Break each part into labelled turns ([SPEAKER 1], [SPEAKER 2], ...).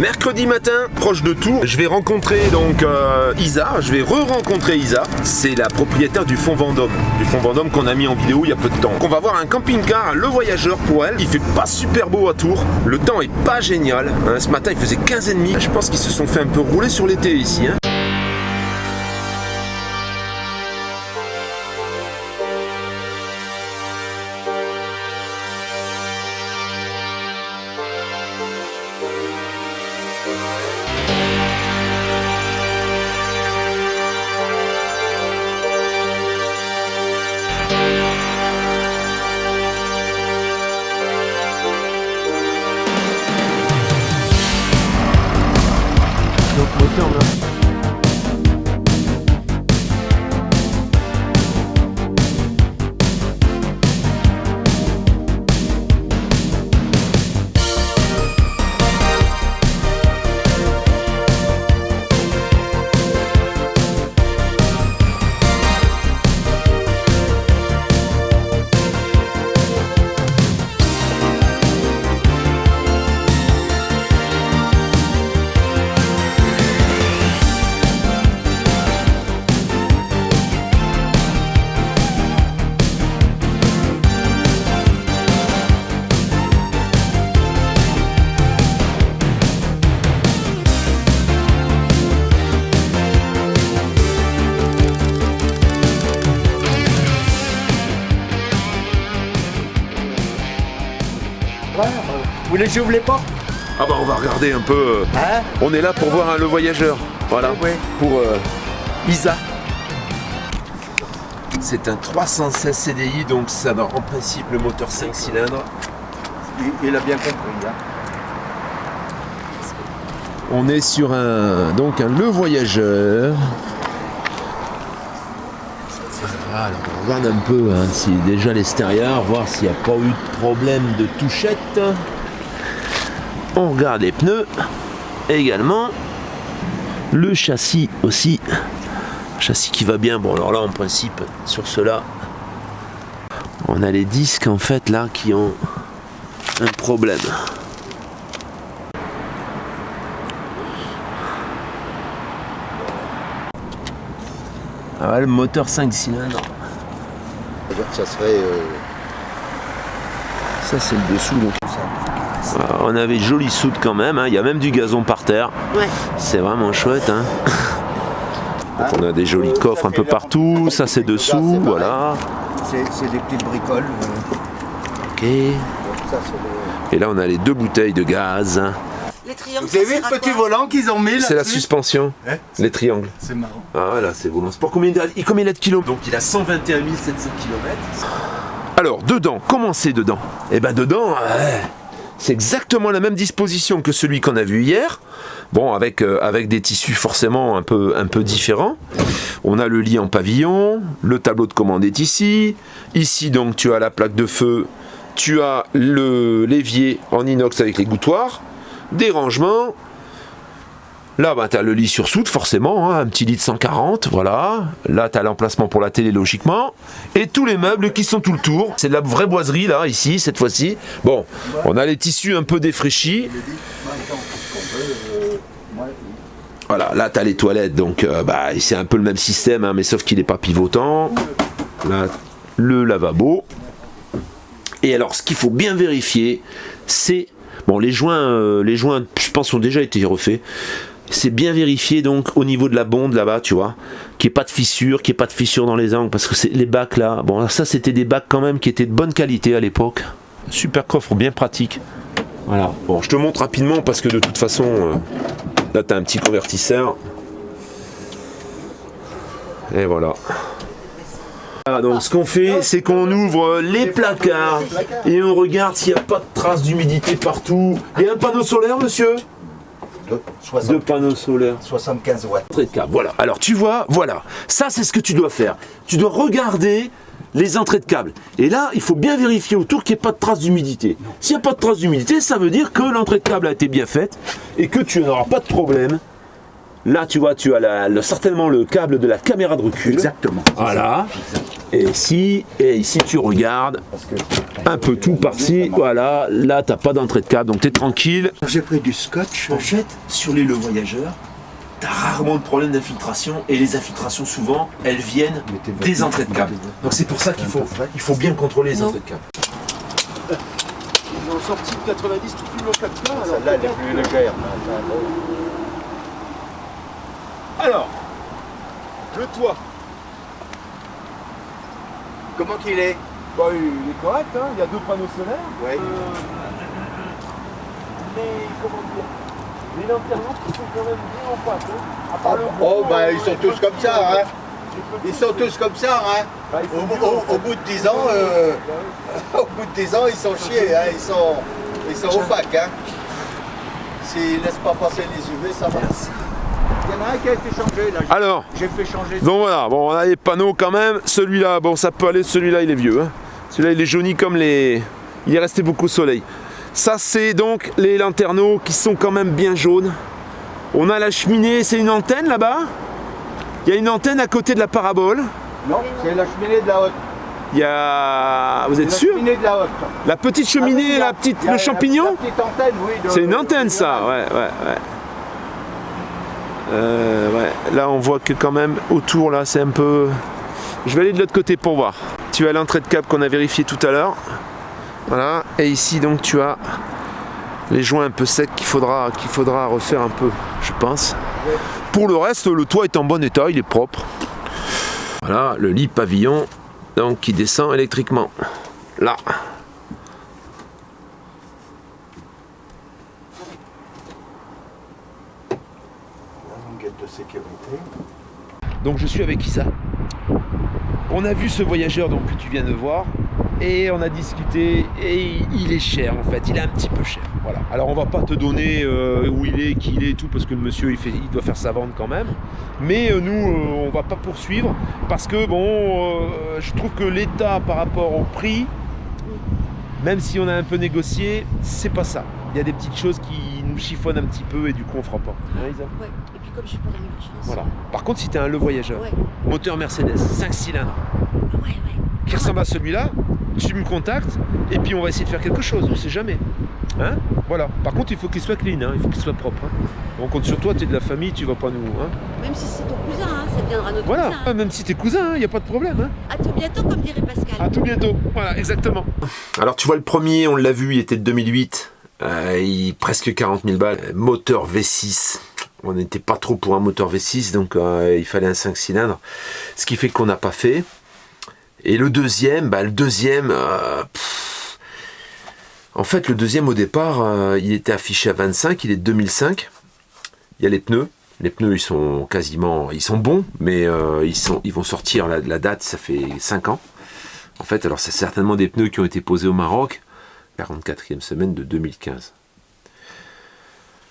[SPEAKER 1] Mercredi matin, proche de Tours, je vais rencontrer donc Isa, je vais re-rencontrer Isa. C'est la propriétaire du Fonds Vendôme. Du Fonds Vendôme qu'on a mis en vidéo il y a peu de temps. On va voir un camping-car, le voyageur pour elle. Il fait pas super beau à Tours. Le temps est pas génial. Hein, ce matin il faisait 15,5. Je pense qu'ils se sont fait un peu rouler sur l'été ici. Hein. Moteur là.
[SPEAKER 2] Vous voulez que j'ouvre les portes?
[SPEAKER 1] Ah bah on va regarder un peu.
[SPEAKER 2] Hein?
[SPEAKER 1] On est là pour voir le voyageur. Voilà.
[SPEAKER 2] Ouais.
[SPEAKER 1] Pour Isa. C'est un 316 CDI, donc ça va en principe le moteur 5 cylindres.
[SPEAKER 2] Il a bien compris. Hein?
[SPEAKER 1] On est sur un le voyageur. Voilà, alors on regarde un peu hein, si déjà l'extérieur, voir s'il n'y a pas eu de problème de touchette. On regarde les pneus également. Le châssis aussi. Châssis qui va bien. Bon alors là en principe sur cela on a les disques en fait là qui ont un problème. Ah ouais, le moteur 5 cylindres.
[SPEAKER 2] Ça serait.
[SPEAKER 1] Ça c'est le dessous donc. On avait jolie soude quand même, hein. Il y a même du gazon par terre.
[SPEAKER 2] Ouais.
[SPEAKER 1] C'est vraiment chouette. Hein. Donc on a des jolis coffres un peu partout, ça c'est dessous, voilà.
[SPEAKER 2] C'est des petites bricoles.
[SPEAKER 1] Ok. Et là on a les 2 bouteilles de gaz.
[SPEAKER 3] Les triangles,
[SPEAKER 2] Vous avez vu le petit volant qu'ils ont mis là?
[SPEAKER 1] C'est la suspension,
[SPEAKER 2] hein,
[SPEAKER 1] les triangles.
[SPEAKER 2] C'est marrant.
[SPEAKER 1] Ah voilà, c'est volant. C'est pour combien de kilos? Donc il a 121 700 km. Alors dedans, comment c'est dedans? Eh ben dedans, c'est exactement la même disposition que celui qu'on a vu hier. Bon, avec des tissus forcément un peu différents. On a le lit en pavillon, le tableau de commande est ici. Ici donc tu as la plaque de feu, tu as l'évier en inox avec les gouttoirs, des rangements. Là, tu as le lit sur soude, forcément, hein, un petit lit de 140, voilà. Là, tu as l'emplacement pour la télé, logiquement. Et tous les meubles qui sont tout le tour. C'est de la vraie boiserie, là, ici, cette fois-ci. Bon, on a les tissus un peu défraîchis. Voilà, là, tu as les toilettes, donc c'est un peu le même système, hein, mais sauf qu'il n'est pas pivotant. Là, le lavabo. Et alors, ce qu'il faut bien vérifier, c'est... Bon, les joints, je pense, ont déjà été refaits. C'est bien vérifié donc au niveau de la bonde là-bas, tu vois, qu'il n'y ait pas de fissure, dans les angles, parce que c'est les bacs là. Bon, ça c'était des bacs quand même qui étaient de bonne qualité à l'époque. Super coffre, bien pratique. Voilà. Bon, je te montre rapidement parce que de toute façon, là tu as un petit convertisseur. Et voilà. Voilà, donc ce qu'on fait, c'est qu'on ouvre les placards et on regarde s'il n'y a pas de traces d'humidité partout. Et un panneau solaire, monsieur? 2 panneaux solaires.
[SPEAKER 2] 75 watts.
[SPEAKER 1] Entrée de câble, voilà. Alors tu vois, voilà. Ça, c'est ce que tu dois faire. Tu dois regarder les entrées de câble. Et là, il faut bien vérifier autour qu'il n'y ait pas de traces d'humidité. S'il n'y a pas de traces d'humidité, ça veut dire que l'entrée de câble a été bien faite et que tu n'auras pas de problème. Là, tu vois, tu as certainement le câble de la caméra de recul.
[SPEAKER 2] Exactement.
[SPEAKER 1] Voilà. Et ici tu regardes un peu tout par-ci, voilà, là t'as pas d'entrée de câble, donc t'es tranquille. J'ai pris du scotch. En fait, sur les Le Voyageur, t'as rarement de problème d'infiltration, et les infiltrations souvent, elles viennent des entrées de câble. Donc c'est pour ça qu'il faut bien contrôler les entrées de câble.
[SPEAKER 3] Ils ont sorti de 90 tout film au 4K.
[SPEAKER 2] Celle-là, elle est plus légère.
[SPEAKER 3] Alors, le toit.
[SPEAKER 2] Comment qu'il est?
[SPEAKER 3] Bah, il est correct, hein. Il y a 2 panneaux solaires.
[SPEAKER 2] Ouais.
[SPEAKER 3] Mais comment dire, les lanternes qui sont quand même bien en pâte. Hein. À part le
[SPEAKER 2] Oh,
[SPEAKER 3] bois,
[SPEAKER 2] bah ils sont tous comme ça, hein. Ils sont tous comme ça, hein.
[SPEAKER 3] Bah,
[SPEAKER 2] Au bout de 10 ans, au bout de 10 ans, ils sont chiés, hein. Ils sont opaques, hein. S'ils laissent pas passer les UV, ça va. Il y en a un qui a été changé, là.
[SPEAKER 1] Alors,
[SPEAKER 2] J'ai fait changer.
[SPEAKER 1] donc voilà, bon, on a les panneaux quand même. Celui-là, bon, ça peut aller, celui-là, il est vieux. Hein. Celui-là, il est jauni comme les... Il est resté beaucoup au soleil. Ça, c'est donc les lanterneaux qui sont quand même bien jaunes. On a la cheminée, c'est une antenne là-bas. Il y a une antenne à côté de la parabole.
[SPEAKER 2] Non, c'est la cheminée de la haute.
[SPEAKER 1] Il y a... Vous êtes
[SPEAKER 2] La
[SPEAKER 1] sûr?
[SPEAKER 2] cheminée de la haute.
[SPEAKER 1] La petite cheminée,
[SPEAKER 2] Ah oui, il y a
[SPEAKER 1] le champignon?
[SPEAKER 2] La petite antenne, oui.
[SPEAKER 1] C'est une antenne, ça, ouais. Ouais. Là, on voit que quand même, autour, là, c'est un peu... Je vais aller de l'autre côté pour voir. Tu as l'entrée de câble qu'on a vérifié tout à l'heure. Voilà. Et ici, donc, tu as les joints un peu secs qu'il faudra refaire un peu, je pense. Pour le reste, le toit est en bon état, il est propre. Voilà, le lit pavillon, donc, qui descend électriquement. Là.
[SPEAKER 2] De sécurité.
[SPEAKER 1] Donc je suis avec Issa. On a vu ce voyageur donc, que tu viens de voir et on a discuté et il est cher en fait, il est un petit peu cher. Voilà. Alors on va pas te donner où il est, qui il est et tout parce que le monsieur il doit faire sa vente quand même. Mais nous on va pas poursuivre parce que bon je trouve que l'état par rapport au prix, même si on a un peu négocié, c'est pas ça. Il y a des petites choses qui nous chiffonnent un petit peu et du coup on fera pas.
[SPEAKER 4] Ouais, et puis comme je suis pas dans la chance.
[SPEAKER 1] Voilà. Par contre, si tu as un Le Voyageur, moteur Mercedes, 5 cylindres, qui ressemble à celui-là, tu me contactes et puis on va essayer de faire quelque chose, on sait jamais. Hein? Voilà. Par contre, il faut qu'il soit clean, hein, il faut qu'il soit propre. Hein. On compte sur toi, tu es de la famille, tu vas pas nous... Hein.
[SPEAKER 4] Même si c'est ton cousin, hein, ça deviendra notre
[SPEAKER 1] voilà.
[SPEAKER 4] cousin. Hein.
[SPEAKER 1] Même si t'es cousin, il n'y a pas de problème. Hein.
[SPEAKER 4] À tout bientôt, comme dirait Pascal.
[SPEAKER 1] À tout bientôt, voilà, exactement. Alors tu vois, le premier, on l'a vu, il était de 2008. Presque 40 000 balles, moteur V6, on n'était pas trop pour un moteur V6 donc il fallait un 5 cylindres, ce qui fait qu'on n'a pas fait. Et le deuxième, en fait le deuxième au départ il était affiché à 25, il est de 2005. Il y a les pneus ils sont bons mais ils vont sortir, la date ça fait 5 ans en fait. Alors c'est certainement des pneus qui ont été posés au Maroc, 44e semaine de 2015.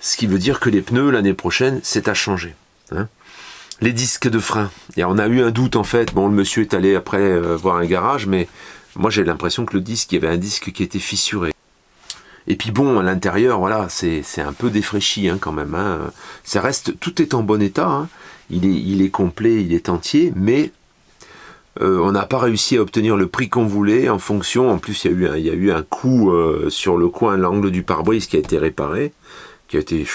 [SPEAKER 1] Ce qui veut dire que les pneus, l'année prochaine, c'est à changer. Hein. Les disques de frein. Et on a eu un doute, en fait. Bon, le monsieur est allé après voir un garage, mais moi, j'ai l'impression que il y avait un disque qui était fissuré. Et puis bon, à l'intérieur, voilà, c'est un peu défraîchi hein, quand même. Hein. Ça reste, tout est en bon état. Hein. Il est complet, il est entier, mais... on n'a pas réussi à obtenir le prix qu'on voulait en fonction, en plus il y a eu un coup sur le coin, l'angle du pare-brise qui a été réparé, qui a été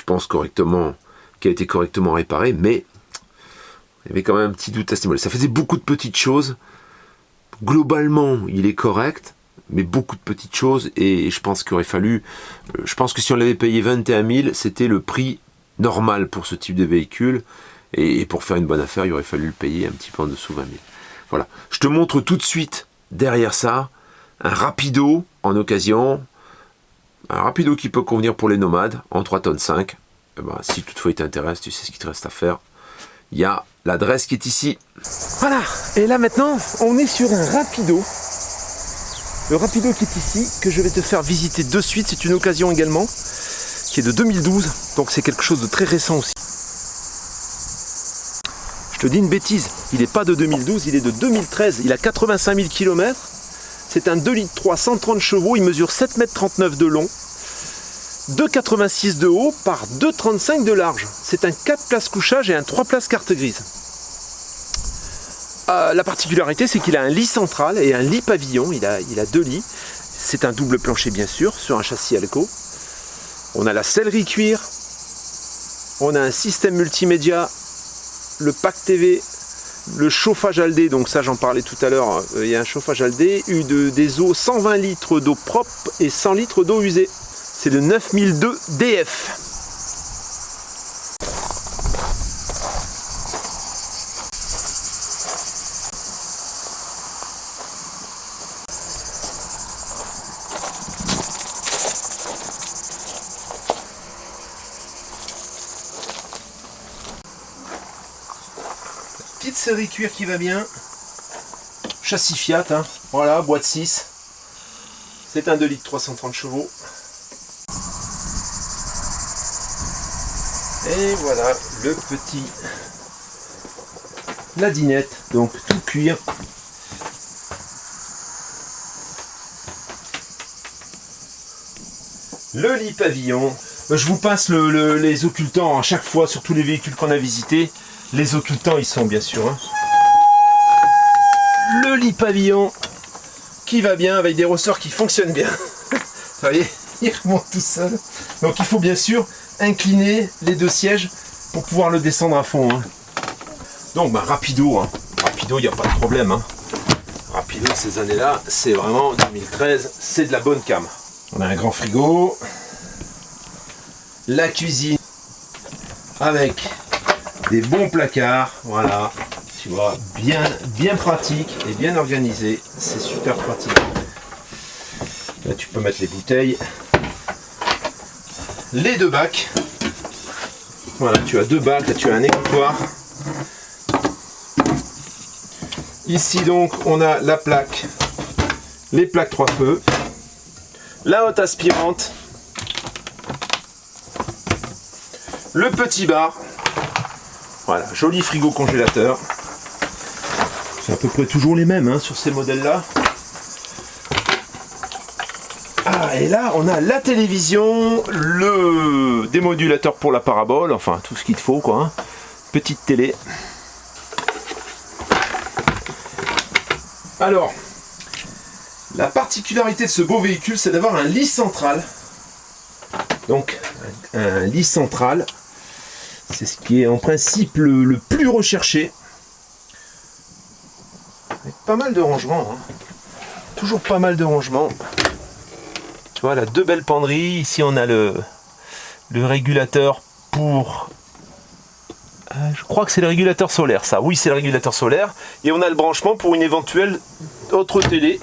[SPEAKER 1] correctement réparé, mais il y avait quand même un petit doute à ce niveau-là. Ça faisait beaucoup de petites choses, globalement il est correct, mais beaucoup de petites choses, et je pense qu'il aurait fallu, je pense que si on l'avait payé 21 000, c'était le prix normal pour ce type de véhicule, et pour faire une bonne affaire, il aurait fallu le payer un petit peu en dessous 20 000. Voilà, je te montre tout de suite derrière ça un rapido en occasion, un rapido qui peut convenir pour les nomades en 3,5 tonnes. Et ben, si toutefois il t'intéresse, tu sais ce qu'il te reste à faire. Il y a l'adresse qui est ici. Voilà, et là maintenant on est sur un rapido. Le rapido qui est ici, que je vais te faire visiter de suite, c'est une occasion également, qui est de 2012, donc c'est quelque chose de très récent aussi. Je te dis une bêtise, il n'est pas de 2012, il est de 2013, il a 85 000 km, c'est un 2,3 litres, 130 chevaux, il mesure 7,39 m de long, 2,86 m de haut par 2,35 m de large. C'est un 4 places couchage et un 3 places carte grise. la particularité, c'est qu'il a un lit central et un lit pavillon. Il a 2 lits. C'est un double plancher, bien sûr, sur un châssis Alco. On a la sellerie cuir. On a un système multimédia, le pack TV, le chauffage Aldé. Donc ça, j'en parlais tout à l'heure. Il y a un chauffage Aldé, des eaux 120 litres d'eau propre et 100 litres d'eau usée. C'est le 9002 DF. Petite série cuir qui va bien. Châssis Fiat, hein. Voilà, boîte 6. C'est un 2 litres 330 chevaux. Et voilà le petit, la dinette, donc tout cuir. Le lit pavillon. Je vous passe les occultants à chaque fois sur tous les véhicules qu'on a visités. Les occultants, ils sont bien sûr. Hein. Le lit pavillon qui va bien avec des ressorts qui fonctionnent bien. Vous voyez, il remonte tout seul. Donc il faut bien sûr incliner les 2 sièges pour pouvoir le descendre à fond. Hein. Donc rapido, hein. Rapido, il n'y a pas de problème. Hein. Rapido, ces années-là, c'est vraiment 2013, c'est de la bonne cam. On a un grand frigo, la cuisine avec des bons placards, voilà, tu vois, bien pratique et bien organisé, c'est super pratique. Là tu peux mettre les bouteilles, les 2 bacs, voilà, tu as 2 bacs, là tu as un égouttoir. Ici donc on a la plaque, les plaques 3 feux, la haute aspirante, le petit bar. Voilà, joli frigo congélateur. C'est à peu près toujours les mêmes hein, sur ces modèles-là. Ah, et là, on a la télévision, le démodulateur pour la parabole, enfin tout ce qu'il te faut, quoi. Hein. Petite télé. Alors, la particularité de ce beau véhicule, c'est d'avoir un lit central. Donc, un lit central. C'est ce qui est en principe le plus recherché. Avec pas mal de rangements. Hein. Toujours pas mal de rangements. Tu vois, là, 2 belles penderies. Ici, on a le régulateur pour... je crois que c'est le régulateur solaire, ça. Oui, c'est le régulateur solaire. Et on a le branchement pour une éventuelle autre télé.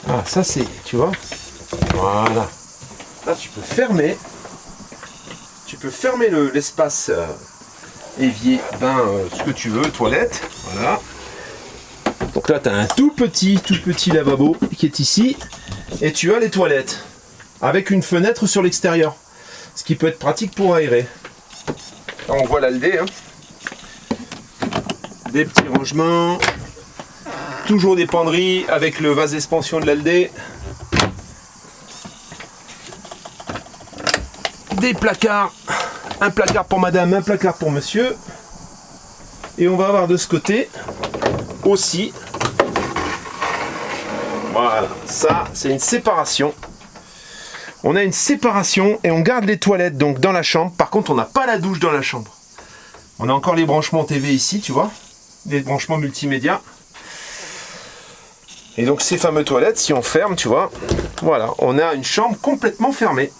[SPEAKER 1] Ah, ça, c'est... Tu vois ? Voilà. Là, tu peux fermer. Tu peux fermer l'espace évier, bain, ce que tu veux, toilette. Voilà. Donc là, tu as un tout petit lavabo qui est ici. Et tu as les toilettes. Avec une fenêtre sur l'extérieur. Ce qui peut être pratique pour aérer. Là, on voit l'Aldé. Hein. Des petits rangements. Toujours des penderies avec le vase d'expansion de l'Aldé. Des placards, un placard pour madame, un placard pour monsieur, et on va avoir de ce côté aussi, voilà, ça c'est une séparation, on a une séparation et on garde les toilettes donc dans la chambre. Par contre on n'a pas la douche dans la chambre, on a encore les branchements TV ici, tu vois, des branchements multimédia, et donc ces fameuses toilettes, si on ferme, tu vois, voilà, on a une chambre complètement fermée.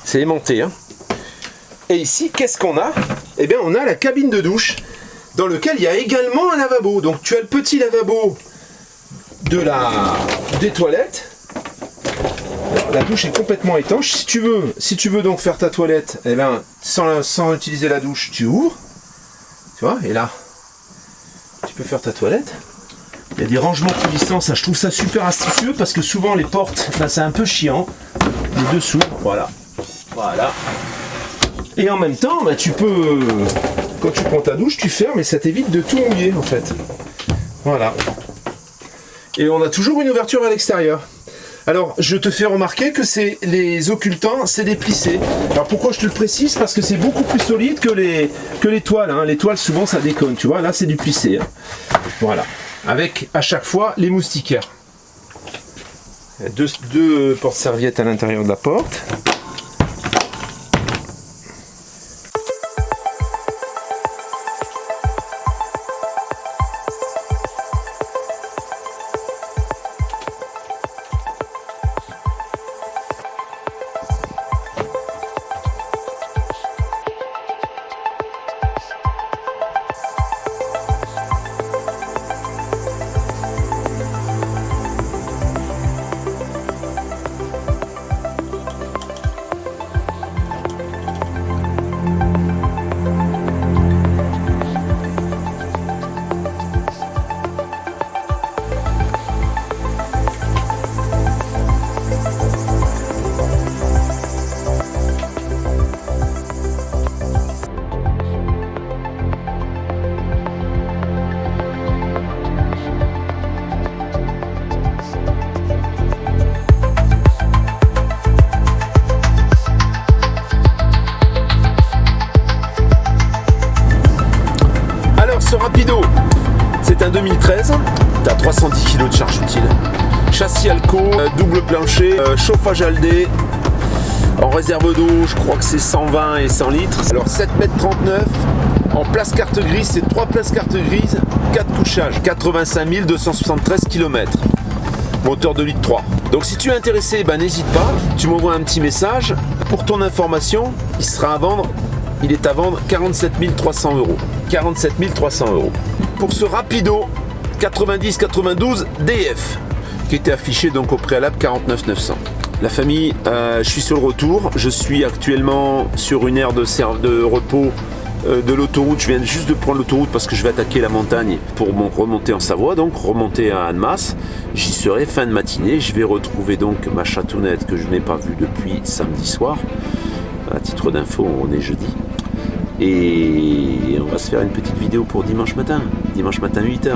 [SPEAKER 1] C'est aimanté. Hein. Et ici, qu'est-ce qu'on a? Eh bien, on a la cabine de douche dans lequel il y a également un lavabo. Donc, tu as le petit lavabo des toilettes. Alors, la douche est complètement étanche. Si tu veux donc faire ta toilette, eh bien, sans utiliser la douche, tu ouvres. Tu vois, et là, tu peux faire ta toilette. Il y a des rangements coulissants, ça je trouve ça super astucieux parce que souvent les portes, ben, c'est un peu chiant. Les dessous, voilà. Voilà. Et en même temps, ben, tu peux, quand tu prends ta douche, tu fermes et ça t'évite de tout mouiller en fait. Voilà. Et on a toujours une ouverture à l'extérieur. Alors, je te fais remarquer que c'est les occultants, c'est des plissés. Alors pourquoi je te le précise? Parce que c'est beaucoup plus solide que les toiles. Hein. Les toiles, souvent, ça déconne, tu vois. Là, c'est du plissé. Hein. Voilà. Avec, à chaque fois, les moustiquaires. Deux porte-serviettes à l'intérieur de la porte. Rapido, c'est un 2013, tu as 310 kg de charge utile, châssis Alco, double plancher, chauffage Aldé, en réserve d'eau je crois que c'est 120 et 100 litres, alors 7,39 m, en place carte grise c'est 3 places carte grise, 4 couchages, 85 273 km, moteur 2,3 litres. Donc si tu es intéressé, ben, n'hésite pas, tu m'envoies un petit message, pour ton information, il est à vendre 47 300 €. 47 300 €. Pour ce Rapido 90-92 DF, qui était affiché donc au préalable 49 900. La famille, je suis sur le retour. Je suis actuellement sur une aire de repos de l'autoroute. Je viens juste de prendre l'autoroute parce que je vais attaquer la montagne pour remonter en Savoie, donc remonter à Annemasse. J'y serai fin de matinée. Je vais retrouver donc ma chatounette que je n'ai pas vue depuis samedi soir. À titre d'info, on est jeudi. Et on va se faire une petite vidéo pour dimanche matin 8 h.